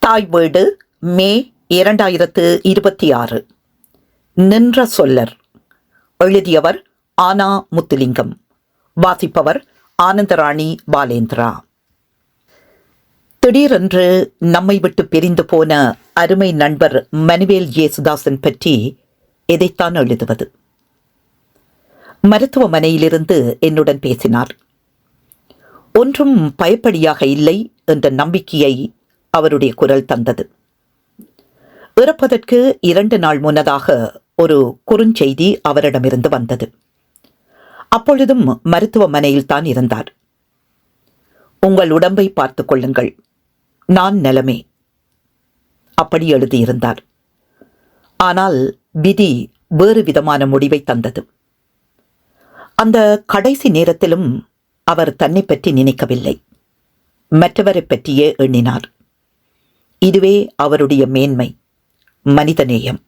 தாய் வீடு மே 2026. நின்ற சொல்லர். எழுதியவர் ஆனா முத்துலிங்கம். வாசிப்பவர் ஆனந்தராணி பாலேந்திரா. திடீரென்று நம்மை விட்டு பிரிந்து போன அருமை நண்பர் மனுவேல் ஜேசுதாசன் பற்றி எதைத்தான் எழுதுவது? மருத்துவமனையிலிருந்து என்னுடன் பேசினார். ஒன்றும் பயப்படியாக இல்லை என்ற நம்பிக்கையை அவருடைய குரல் தந்தது. இறப்பதற்கு 2 நாள் முன்னதாக ஒரு குறுஞ்செய்தி அவரிடமிருந்து வந்தது. அப்பொழுதும் மருத்துவமனையில் தான் இருந்தார். உங்கள் உடம்பை பார்த்துக் கொள்ளுங்கள், நான் நலமே, அப்படி எழுதியிருந்தார். ஆனால் விதி வேறு விதமான முடிவை தந்தது. அந்த கடைசி நேரத்திலும் அவர் தன்னை பற்றி நினைக்கவில்லை, மற்றவரை பற்றியே எண்ணினார். இதுவே அவருடைய மேன்மை, மனிதநேயம்.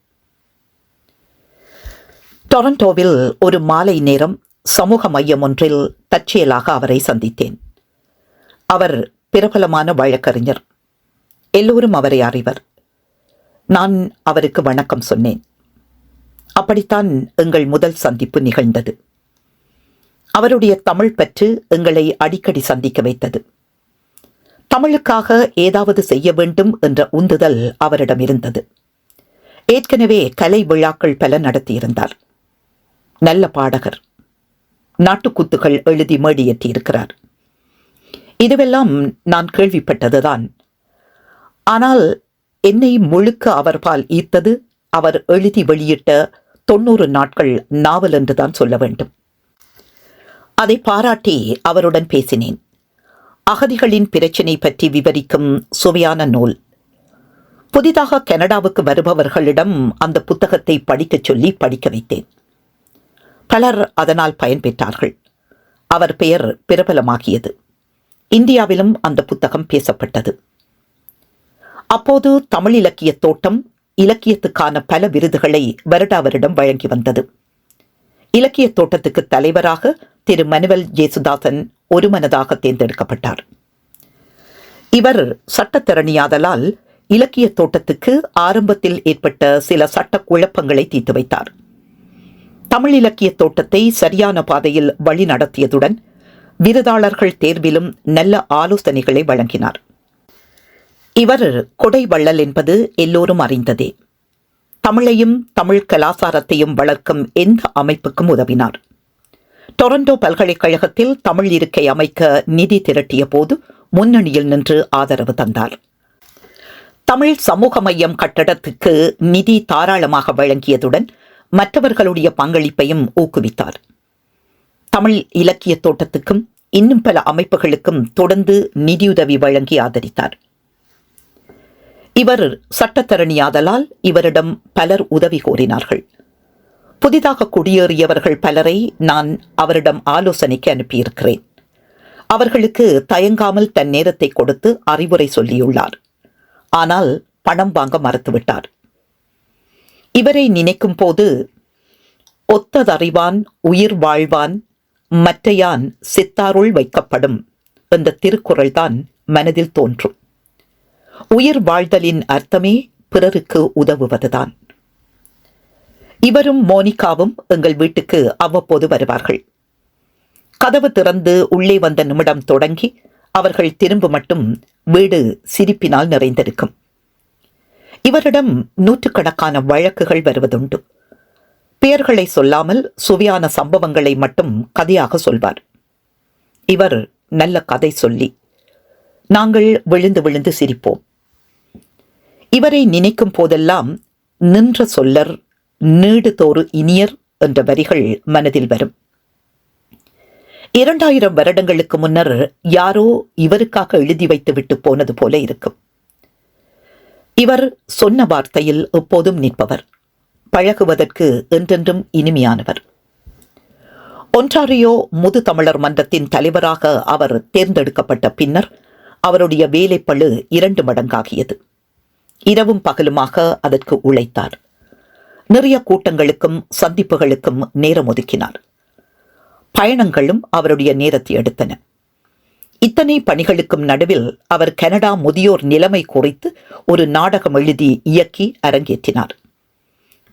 டொரண்டோவில் ஒரு மாலை நேரம் சமூக மையம் ஒன்றில் தற்செயலாக அவரை சந்தித்தேன். அவர் பிரபலமான வழக்கறிஞர். எல்லோரும் அவரை அறிவர். நான் அவருக்கு வணக்கம் சொன்னேன். அப்படித்தான் எங்கள் முதல் சந்திப்பு நிகழ்ந்தது. அவருடைய தமிழ் பற்று எங்களை அடிக்கடி சந்திக்க வைத்தது. தமிழுக்காக ஏதாவது செய்ய வேண்டும் என்ற உந்துதல் அவரிடம் இருந்தது. ஏற்கனவே கலை விழாக்கள் பல நடத்தியிருந்தார். நல்ல பாடகர். நாட்டுக்கூத்துகள் எழுதி மேடியேற்றியிருக்கிறார். இதுவெல்லாம் நான் கேள்விப்பட்டதுதான். ஆனால் என்னை முழுக்க அவர் பால் ஈர்த்தது அவர் எழுதி வெளியிட்ட 90 நாட்கள் நாவல் என்றுதான் சொல்ல வேண்டும். அதை பாராட்டி அவருடன் பேசினேன். அகதிகளின் பிரச்சினை பற்றி விவரிக்கும் சுவையான நூல். புதிதாக கனடாவுக்கு வருபவர்களிடம் அந்த புத்தகத்தை படிக்கச் சொல்லி படிக்க வைத்தேன். பலர் அதனால் பயன்பெற்றார்கள். அவர் பெயர் பிரபலமாகியது. இந்தியாவிலும் அந்த புத்தகம் பேசப்பட்டது. அப்போது தமிழ் இலக்கிய தோட்டம் இலக்கியத்துக்கான பல விருதுகளை வருடா வருடம் வழங்கி வந்தது. இலக்கிய தோட்டத்துக்கு தலைவராக திரு மனுவேல் ஜேசுதாசன் ஒருமனதாக தேர்ந்தெடுக்கப்பட்டார். இவர் சட்டத்திறனியாதலால் இலக்கிய தோட்டத்துக்கு ஆரம்பத்தில் ஏற்பட்ட சில சட்ட குழப்பங்களை தீர்த்து வைத்தார். தமிழ் இலக்கிய தோட்டத்தை சரியான பாதையில் வழி நடத்தியதுடன் விருதாளர்கள் தேர்விலும் நல்ல ஆலோசனைகளை வழங்கினார். இவர் கொடை வள்ளல் என்பது எல்லோரும் அறிந்ததே. தமிழையும் தமிழ் கலாசாரத்தையும் வளர்க்கும் எந்த அமைப்புக்கும் உதவினார். டொரண்டோ பல்கலைக்கழகத்தில் தமிழ் இருக்கை அமைக்க நிதி திரட்டிய போது முன்னணியில் நின்று ஆதரவு தந்தார். தமிழ் சமூக மையம் கட்டடத்துக்கு நிதி தாராளமாக வழங்கியதுடன் மற்றவர்களுடைய பங்களிப்பையும் ஊக்குவித்தார். தமிழ் இலக்கிய தோட்டத்துக்கும் இன்னும் பல அமைப்புகளுக்கும் தொடர்ந்து நிதியுதவி வழங்கி ஆதரித்தார். இவர் சட்டத்தரணியாதலால் இவரிடம் பலர் உதவி கோரினார்கள். புதிதாக குடியேறியவர்கள் பலரை நான் அவரிடம் ஆலோசனைக்கு அனுப்பியிருக்கிறேன். அவர்களுக்கு தயங்காமல் தன் நேரத்தை கொடுத்து அறிவுரை சொல்லியுள்ளார். ஆனால் பணம் வாங்க மறுத்துவிட்டார். இவரை நினைக்கும் போது ஒத்ததறிவான் உயிர் வாழ்வான் மற்றையான் சித்தாருள் வைக்கப்படும் என்ற திருக்குறள் தான் மனதில் தோன்றும். உயிர் வாழ்தலின் அர்த்தமே பிறருக்கு உதவுவதுதான். இவரும் மோனிகாவும் எங்கள் வீட்டுக்கு அவ்வப்போது வருவார்கள். கதவு திறந்து உள்ளே வந்த நிமிடம் தொடங்கி அவர்கள் திரும்ப மட்டும் வீடு சிரிப்பினால் நிறைந்திருக்கும். இவரிடம் 100கணக்கான வழக்குகள் வருவதுண்டு. பெயர்களை சொல்லாமல் சுவையான சம்பவங்களை மட்டும் கதையாக சொல்வார். இவர் நல்ல கதை சொல்லி நாங்கள் விழுந்து விழுந்து சிரிப்போம். இவரை நினைக்கும் போதெல்லாம் நின்ற சொல்லர் நீடுதோறு இனியர் என்ற வரிகள் மனதில் வரும். 2000 வருடங்களுக்கு முன்னர் யாரோ இவருக்காக எழுதி வைத்து விட்டு போனது போல இருக்கும். இவர் சொன்ன வார்த்தையில் எப்போதும் நிற்பவர். பழகுவதற்கு என்றென்றும் இனிமையானவர். ஒன்டாரியோ முது தமிழர் மன்றத்தின் தலைவராக அவர் தேர்ந்தெடுக்கப்பட்ட பின்னர் அவருடைய வேலைப்பளு 2 மடங்காகியது. இரவும் பகலுமாக அதற்கு உழைத்தார். நிறைய கூட்டங்களுக்கும் சந்திப்புகளுக்கும் நேரம் ஒதுக்கினார். பயணங்களும் அவருடைய நேரத்தை எடுத்தன. இத்தனை பணிகளுக்கும் நடுவில் அவர் கனடா முதியோர் நிலைமை குறித்து ஒரு நாடகம் எழுதி இயக்கி அரங்கேற்றினார்.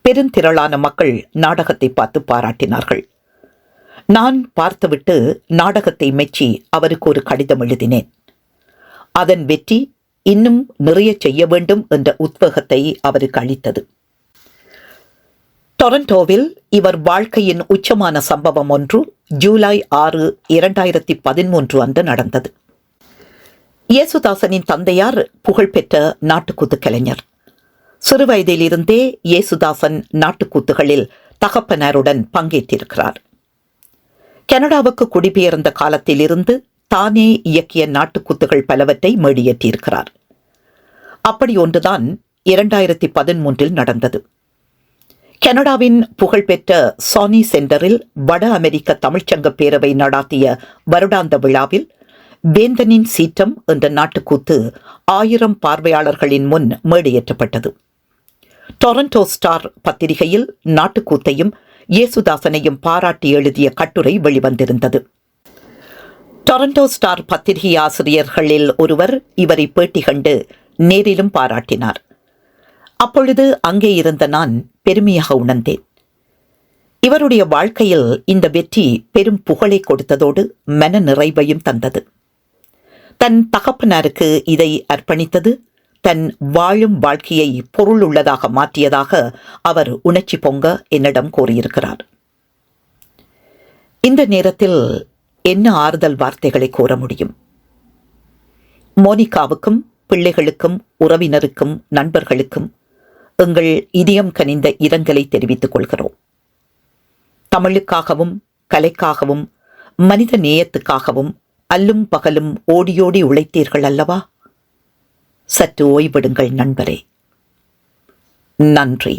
பெருந்திரளான மக்கள் நாடகத்தை பார்த்து பாராட்டினார்கள். நான் பார்த்துவிட்டு நாடகத்தை மெச்சி அவருக்கு ஒரு கடிதம் எழுதினேன். அதன் வெற்றி இன்னும் நிறைய செய்ய வேண்டும் என்ற உத்வேகத்தை அவருக்கு அளித்தது. டொரண்டோவில் இவர் வாழ்க்கையின் உச்சமான சம்பவம் ஒன்று ஜூலை 6, 2013 அன்று நடந்தது. இயேசுதாசனின் தந்தையார் புகழ்பெற்ற நாட்டுக்கூத்து கலைஞர். சிறுவயதிலிருந்தே இயேசுதாசன் நாட்டுக்கூத்துகளில் தகப்பனாருடன் பங்கேற்றிருக்கிறார். கனடாவுக்கு குடிபெயர்ந்த காலத்திலிருந்து தானே இயக்கிய நாட்டுக்கூத்துகள் பலவற்றை மேடியேற்றியிருக்கிறார். அப்படி ஒன்றுதான் 2013 நடந்தது. கனடாவின் புகழ்பெற்ற சானி சென்டரில் வட அமெரிக்க தமிழ்ச்சங்க பேரவை நடாத்திய வருடாந்த விழாவில் வேந்தனின் சீற்றம் என்ற நாட்டுக்கூத்து 1000 பார்வையாளர்களின் முன் மேடையேற்றப்பட்டது. டொரண்டோ ஸ்டார் பத்திரிகையில் நாட்டுக்கூத்தையும் இயேசுதாசனையும் பாராட்டி எழுதிய கட்டுரை வெளிவந்திருந்தது. டொரண்டோ ஸ்டார் பத்திரிகை ஆசிரியர்களில் ஒருவர் இவரை பேட்டி கண்டு நேரிலும் பாராட்டினார். அப்பொழுது அங்கே இருந்த நான் பெருமையாக உணர்ந்தேன். இவருடைய வாழ்க்கையில் இந்த வெற்றி பெரும் புகழை கொடுத்ததோடு மன நிறைவையும் தந்தது. தன் தகப்பனாருக்கு இதை அர்ப்பணித்தது தன் வாழும் வாழ்க்கையை பொருள் உள்ளதாக மாற்றியதாக அவர் உணர்ச்சி பொங்க என்னிடம் கூறியிருக்கிறார். இந்த நேரத்தில் என்ன ஆறுதல் வார்த்தைகளை கூற முடியும்? மோனிகாவுக்கும் பிள்ளைகளுக்கும் உறவினருக்கும் நண்பர்களுக்கும் எங்கள் இதயம் கனிந்த இரங்கலை தெரிவித்துக் கொள்கிறோம். தமிழுக்காகவும் கலைக்காகவும் மனித நேயத்துக்காகவும் அல்லும் பகலும் ஓடியோடி உழைத்தீர்கள் அல்லவா? சற்று ஓய்விடுங்கள் நண்பரே. நன்றி.